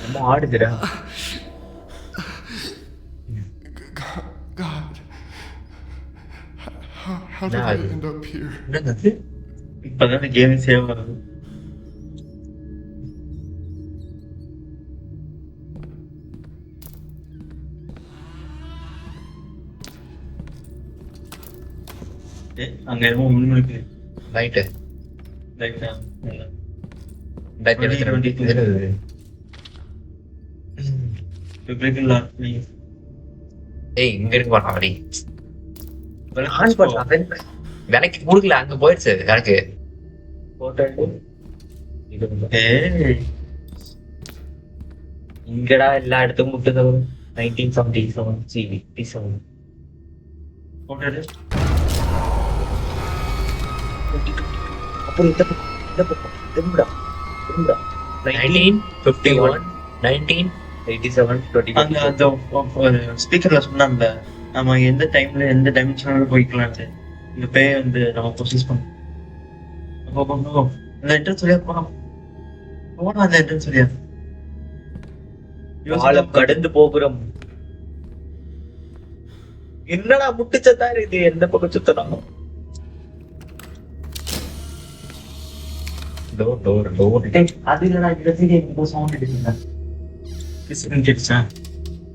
நம்ம ஆடுதுடா. God, how did I end up here? என்னது? இப்பதான் கேம் சேவ் ஆகுது. அங்க என்னமோ முன்னுக்கு ரைட்டு. லைட்டா 2022 என்னது? ஏய் இங்க இருக்கு பாரு அப்படி. ஆன் பண்ண விலைக்கு கொடுக்கல, அங்க போயிடுச்சு எனக்கு. போட்டோ இங்கடா எல்லா இடத்துக்கும் முட்டுது. 1977 57 அப்புறம் இந்த பக்கம் திரும்புடா 1951 1987 அந்த ஸ்பீக்கர்ல சொன்னாங்க நம்ம எந்த டைம்ல எந்த டைமென்ஷனால போய்க்கலாம்னு. இந்த பேய் வந்து நம்ம ப்ரொசஸ் பண்ணோம். அந்த என்ட்ரன்ஸ் சொல்லியா போனா அந்த என்ட்ரன்ஸ் சொல்லியா காலம் கடந்து போகிறோம். என்னடா முட்டுச்சதா இது, எந்த பக்கம் சுத்தணும்? அது இல்லடா, இந்த சைடு எங்க சவுண்ட் அடிக்குது. Kiss kiss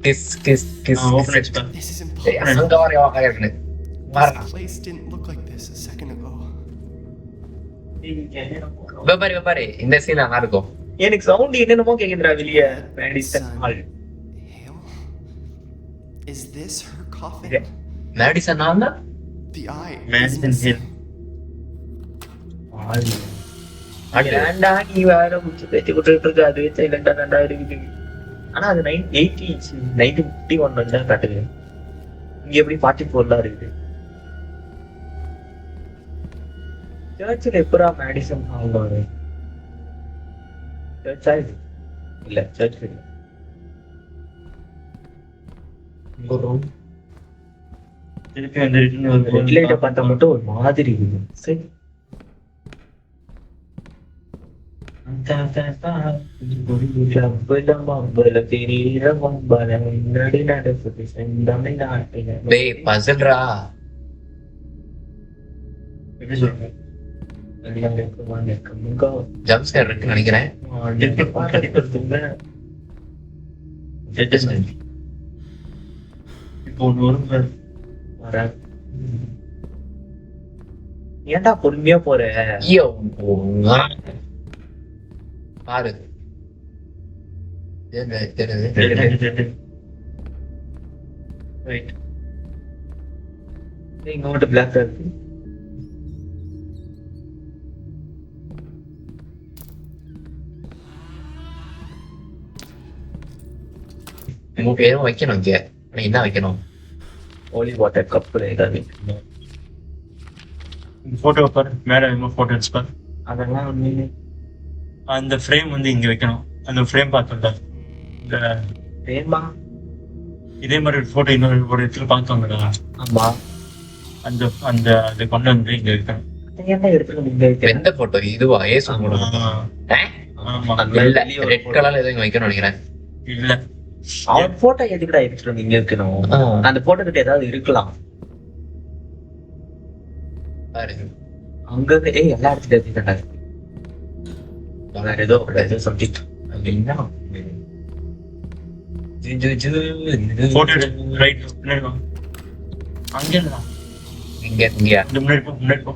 kiss kiss kiss open எக்ஸ்பா. This is ஏய், impossible. அங்க வரையா வாங்க. மாறா This place didn't look like this a second ago. வெப்பாரி இந்த சீன் நல்லா இருக்கும். எனக்கு சவுண்ட் என்னென்னமோ கேக்குதுடா வெளிய. Madison Hall. Hale? Is this her coffin? Madison Hall தான். The eye. Madison Hill. ஏன்டா நீ வேற முச்சு பேச்சு விட்டுட்டு இருக்க? அது சைலண்டா தான்டா இருக்குது. ஆனா அது 1951 தான் காட்டுது. இங்க எப்படி 44 இருக்குது. சர்ச்சில் எப்படா மேடிசன் ஹால் வரும்? சர்ச்சா இது? இல்ல சர்ச் இல்ல. இங்க ரூம் திருப்பி வந்து ரிட்டர்ன் ரெட் லைட்டை பார்த்தா மட்டும் ஒரு மாதிரி இருக்குது. சரி டேய் பசில்ரா. எப்படி சொல்றேன் ஜம்ப் ஸ்கேர் இருக்குன்னு நினைக்கிறேன். இப்போ ஒன்று வரும் பாரு. ஏன்டா பொறுமையா போற? ஐயோ பாரு. ரைட் இங்க மட்டும் பிளாக் இருக்கு. உங்க பேரும் வைக்கணும் இங்க. என்ன வைக்கணும்? ஹோலி வாட்டர் கப்ல ஏதாவது வைக்கணும். போட்டோ பாரு, மேல என்ன போட்டோ எடுத்து பாரு. அதெல்லாம் ஒண்ணு அந்த ஃப்ரேம் வந்து இங்க வைக்கணும். அந்த ஃப்ரேம் பார்த்தோம்ல, இந்த வேணுமா? இதே மாதிரி ஒரு போட்டோ இன்னொரு ஒரு இடத்துல பார்த்தோம்ல, ஆமா அந்த அந்த அதை கொண்டு வந்து இங்க வைக்கணும். ஏன்டா எடுத்துட்டு இங்க வைக்க? எந்த போட்டோ இதுவா? ஏசு போட்டோ. ஆமா இல்ல ரெட் கலர்ல ஏதோ வைக்கணும் நினைக்கிறேன். இல்ல அவன் போட்டோ எதுக்குடா எடுத்துட்டு இங்க இருக்கணும்? அந்த போட்டோ கிட்ட ஏதாவது இருக்கலாம் பாரு. அங்க ஏய் எல்லா இடத்துல எடுத்துட்டா வேற ஏதோ சப்ஜெக்ட் அப்படின்னா போட்டோ ரைட் முன்னாடி வா. அங்க இல்ல, இங்க இங்க இந்த முன்னாடி போ, முன்னாடி போ.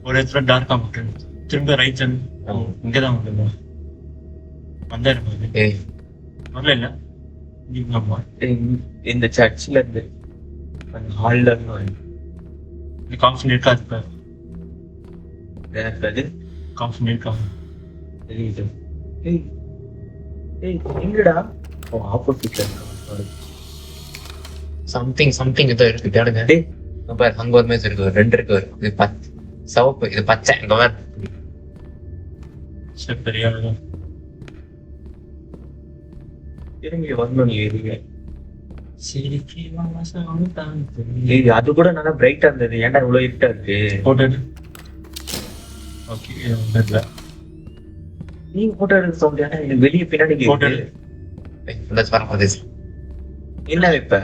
ஒரு இடத்துல டார்க்கா மட்டும் திரும்ப ரைட் சைடு இங்கதான் வந்து வந்தா இருப்பாரு. ஏய் வரல இல்ல நீங்க அம்மா இந்த சர்ச்ல இருந்து அந்த ஹால்ல இந்த கான்ஃபரன்ஸ் இருக்காது பாரு. அது கான்ஃபரன்ஸ் இருக்காது. தெரியுது. ஏய் ஏய் எங்கடா? ஓ ஆப்போசிட்ல இருக்கு. சம்திங் ஏதோ இருக்கு தேடுங்க. டேய் அங்க பாரு, அங்க ஒரு மேட்ச் இருக்கு, ரெண்டு இருக்கு. இது சிவப்பு, இது பச்சை. அங்க பாரு. சரி பெரிய திரும்பி வரணும். நீ எதுங்க சிரிக்கி மாசம் தான் ஏய் அது கூட நல்லா பிரைட்டா இருந்தது. ஏன்டா இவ்வளவு இருட்டா இருக்கு? போட்டோ ஓகே இல்ல நீங்க போட்டோ எடுக்க சவுண்ட் ஏன்னா எனக்கு வெளியே பின்னாடி Photo கேக்குது. இந்த வர மாதிரி என்ன வைப்ப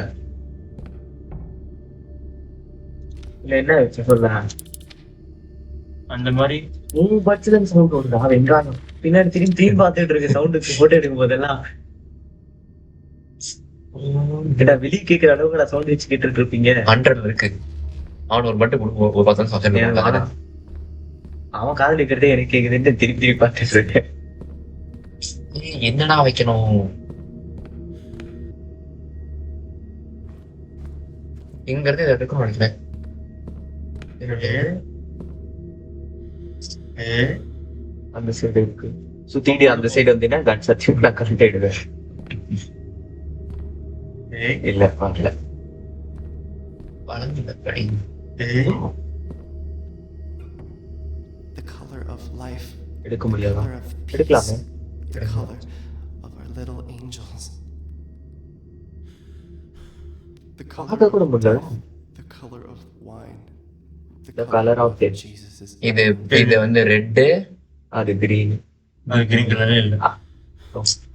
இல்ல என்ன வச்ச சொல்ல அந்த மாதிரி பட்சம் சவுண்ட் வருதா வெங்காயம் பின்னாடி திரும்பி பார்த்துட்டு இருக்க சவுண்டுக்கு போட்டோ எடுக்கும் போதெல்லாம் ஏடா வெளியே கேட்கிற அளவுக்கு சவுண்ட் வச்சு கேட்டுட்டு இருப்பீங்க. 100 இருக்கு. அவன் ஒரு மட்டும் கொடுக்கும் ஒரு 10 எனக்கு வேணாம். அவன் காதல் இருக்கிறதே எனக்கு கேக்குதுன்னு திருப்பி திருப்பி பார்த்துட்டு இருக்கேன். என்னடா வைக்கணும் இங்க இருந்து இதை எடுக்கணும் நினைக்கிறேன். அந்த சைடு இருக்கு சுத்திட்டு அந்த சைடு வந்தீங்கன்னா கன் சத்தியம் நான் கரெக்ட் ஆயிடுவேன். இல்ல வரல வளர்ந்து படி The color of life. எடுக்க The முடியாதா color of peace. எடுக்கலாமே The color of our little angels. The பார்க்க color, கூட முடியல. the color of wine. The color of death. Jesus' இது இது வந்து ரெட்டு. அது கிரீன் அது கிரீன் கலரே இல்ல.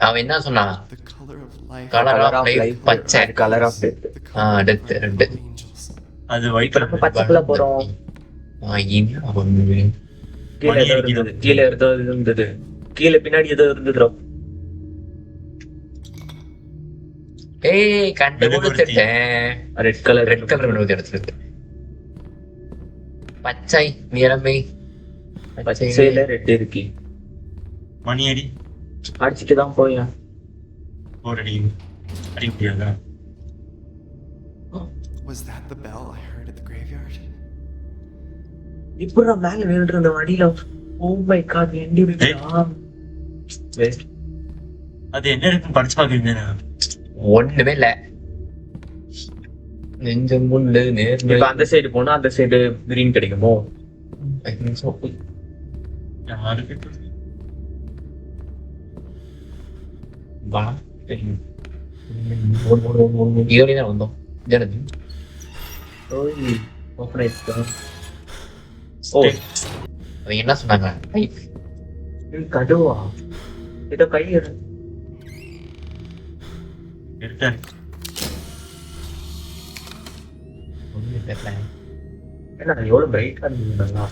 அவன் என்ன சொன்னான்? the color of life. Colour of life பச்சை. Colour of death. The color death, of red. little angels. அது ஒயிட் இப்ப நம்ம பச்சைக்குள்ள போறோம். கீழே ஏதோ இருந்தது கீழே ஏதோ இருந்தது கீழே பின்னாடி ஏதோ இருந்தது. ஏய் கண்டுபிடிச்சிட்டேன். ரெட் கலர் ரெட் கலர் மெழுகுவர்த்தி எடுத்துருக்கு. பச்சை நிறமை பச்சையில ரெட் இருக்கு. மணி அடி அடிச்சுட்டு தான் போய் போர் அடி அடிக்க முடியாதா? Was that the bell I heard at the graveyard? இப்ப நான் மேல வேண்டு இருந்த அடியில ஓ மை காட் எண்டி வேஸ்ட். அது என்ன இருக்குன்னு படிச்சு பாக்குறீங்க. ஒண்ணுமே இல்ல. நெஞ்சம் முள்ளு நேர்மை. இப்ப அந்த சைடு போனா அந்த சைடு கிரீன் கிடைக்குமோ? யாருக்கு வா இதோட தான் வந்தோம். ஜனது ஓய் ஓபன் ஆயிடுச்சு. ஓ அவங்க என்ன சொன்னாங்க? இது கடுவா ஏதோ கை இருட்டாரு ஒண்ணுமே தெரியல. ஏன்னா எவ்வளவு பிரைட்டா இருந்ததுங்களா?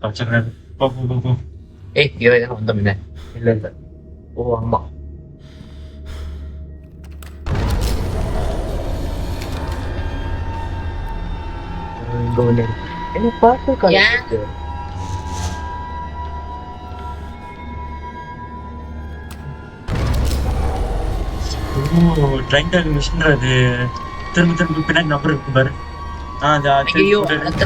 பச்சை கலர் போ போ போ போ. ஏய் இதோட தான் வந்தோம். என்ன இல்ல இல்ல ஓ ஆமா இங்க ஒண்ணு இருக்கு. என்ன பார்த்து கலர் ட்ரைன் டாக் மிஷின் அது திரும்ப திரும்ப பின்னாடி நம்பர் இருக்கு பாரு. அது ஐயோ திரும்பி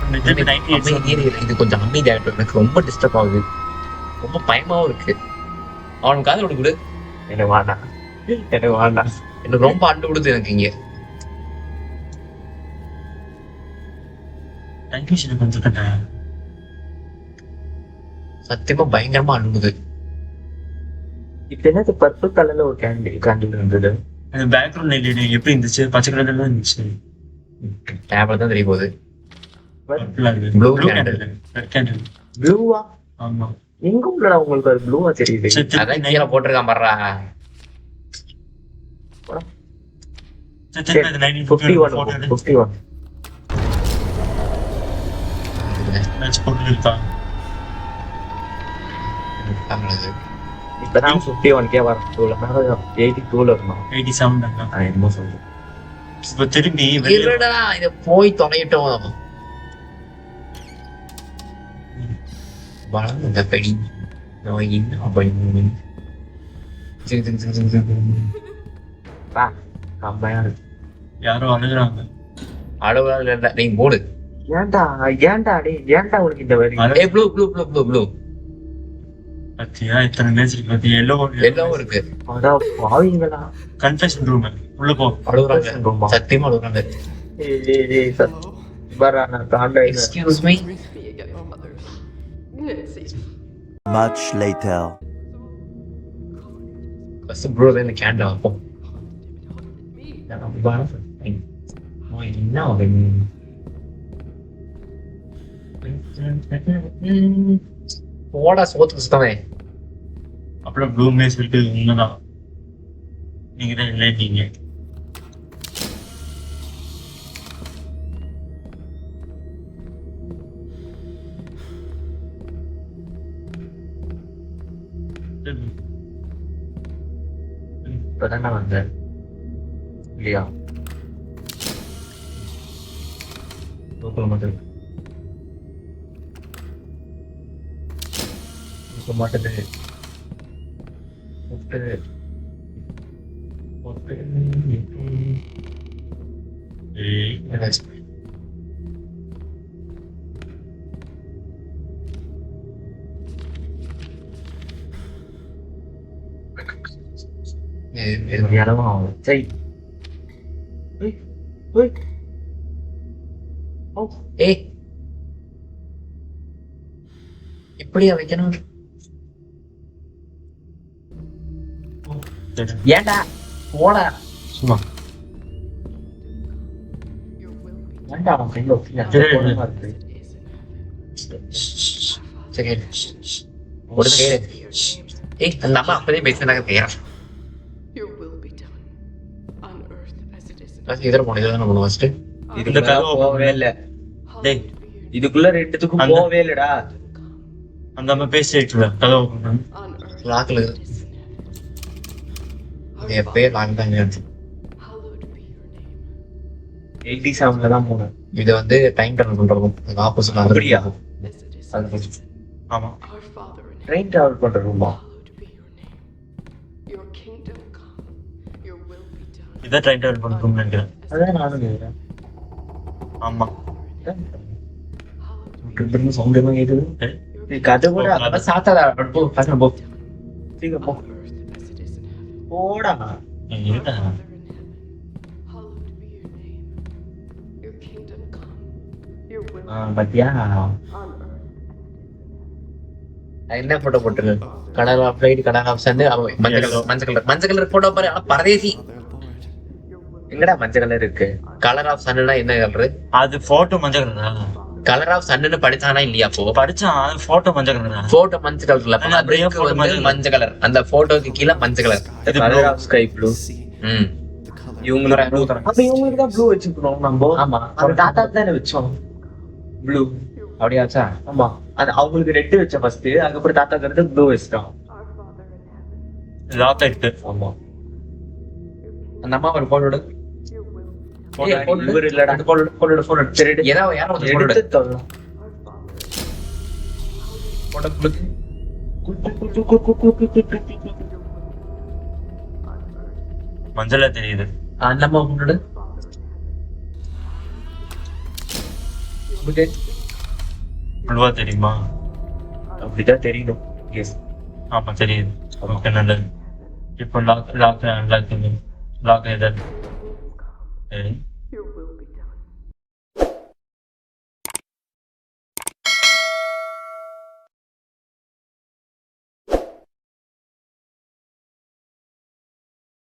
98 இது கொஞ்சம் அமைதியாயிட்டு எனக்கு ரொம்ப டிஸ்டர்ப் ஆகுது. ரொம்ப பயமாவும் இருக்கு. அவனுக்கு காதல் விடு கொடு. எனக்கு வேண்டாம் எனக்கு வேண்டாம். எனக்கு ரொம்ப அண்டு கொடுத்து எனக்கு இங்க டைம் மிஷின் வந்துட்டேன். சத்தியமா பயங்கரமா அழுகுது. இப்ப என்னது பர்பிள் கலர்ல ஒரு கேண்டில் இருந்தது. அந்த பேக்ரவுண்ட் லைட் எப்படி இருந்துச்சு? பச்சை கலர்ல தான் இருந்துச்சு. டேப்ல தான் தெரிய போகுது. ப்ளூ கேண்டில் ரெட் கேண்டில் ப்ளூவா? ஆமா எங்க உள்ளடா உங்களுக்கு அது ப்ளூவா தெரியுது? அதான் கீழே போட்டிருக்கான் பாடுறா. 51 51 மேட்ச் போட்டு இருக்கான். இப்பதான் 51 வரும். 82 இருக்கணும். 87 தாங்க. என்னமோ சொல்லுது. இப்போ திரும்பி இருடா இத போய் தொலையிட்டோம். வளர்ந்த பெடி நான் என்ன பயன் பா கம்மையா இருக்கு. யாரோ அழுகுறாங்க. அளவுல இல்ல நீ போடு. ஏன்டா ஏன்டா டேய் ஏன்டா உனக்கு இந்த வரி? ஏய் blue blue blue blue blue பத்தியா இத்தனை மேட்ச் இருக்கு. பத்தி எல்லாம் இருக்கு. அடா பாவீங்களா. கன்ஃபெஷன் ரூம் உள்ள போ. அழுகுறாங்க. சத்தியமா அழுகுறாங்க. ஏய் பரா நான் காண்டா. Excuse me. Much later. First bro இந்த கேண்டா அப்போ நான் பாரு. ஓ என்ன அவன் போடா சோத்துக்கு சுத்தமே. அப்புறம் ப்ளூமே சொல்லிட்டு உண்மைதான், நீங்க தான் இல்லைட்டீங்க. இப்பதான்டா வந்தேன் இல்லையா? மட்டும் மாட்டது அளவாகும். சரி ஏய் இப்படியா வைக்கணும்? ஏன்டா போடா சும்மா ஏன்டா அவன் கையில இருக்கு. சரி ஏய் அந்த அம்மா அப்பதே பேசினாங்க பேரா இதர போன இதை நம்ம ஃபர்ஸ்ட் இதுக்குள்ள போகவே இல்ல. டேய், இதுக்குள்ள ரெண்டுத்துக்கும் அந்த- போகவே இல்லடா. அந்த அம்மா பேசிட்டு கதவு open. லாக்ல எப்பயே லாக் தான் இருந்துச்சு. 87 தான் போனேன். இது வந்து டைம் டர்ன் பண்றோம் ஆப்போசிட் அப்படியா? ஆமா, ட்ரெயின் டிராவல் பண்ற ரூமா? இதான் ட்ரைன் ட்ராவல் பண்ணுறோம்னு நினைக்கிறேன். அதான் நானும் கேக்குறேன். ஆமா, திரும்ப சவுண்ட் எல்லாம் கேக்குது. நீ கதை கூட அதெல்லாம் சாத்தாதா? போ பசங்க போ, சீக்கிரம் போ, போடா. இருக்கா? பத்தியா என்ன போட்டோ போட்டுருக்கு? Colour of light, colour of sun, மஞ்சள் கலர் போட்டோ பாரு. ஆனா பரதேசி. எங்கடா மஞ்சள் கலர் இருக்கு? கலர் ஆஃப் சன்னா என்ன கலர்? அது போட்டோ மஞ்சள் கலரா? கலர் ஆஃப் சன்னு படிச்சானா இல்லையா? அப்போ படிச்சான், அது போட்டோ மஞ்சள் கலரா? போட்டோ மஞ்சள் கலர்ல அப்படியே photo வந்து மஞ்சள் மஞ்சள் கலர். அந்த போட்டோக்கு கீழே மஞ்சள் கலர். இது colour blue. Of sky blue. ம் இவங்களுக்கு ப்ளூ தரோம். அப்ப இவங்களுக்கு தான் ப்ளூ வச்சுக்கணும் நம்ம. ஆமா. அந்த தாத்தா தானே வச்சோம் ப்ளூ. அப்படியாச்சா? ஆமா, அது அவங்களுக்கு ரெட் வச்ச ஃபர்ஸ்ட், அதுக்கப்புறம் தாத்தா கருத்து ப்ளூ வச்சிட்டோம். லாக் ஆயிட்டு. ஆமா, அந்த அம்மா ஒரு போட்டோ எடு. ஏய், photo எடு. இவர் இல்லடா. போட்டோ சரி எடு. யாரோ ஒரு போட்டோ எடு. எடுத்து தரலாம். போட்டோ கொடுத்து மஞ்சளா தெரியுது. அந்த அம்மா போட்டோ எடு. ப்ளூவா தெரியுமா? அப்படிதான் தெரியணும். எஸ், ஆமா தெரியுது. ஓகே, நல்லது. இப்போ லாக் ஏதாவது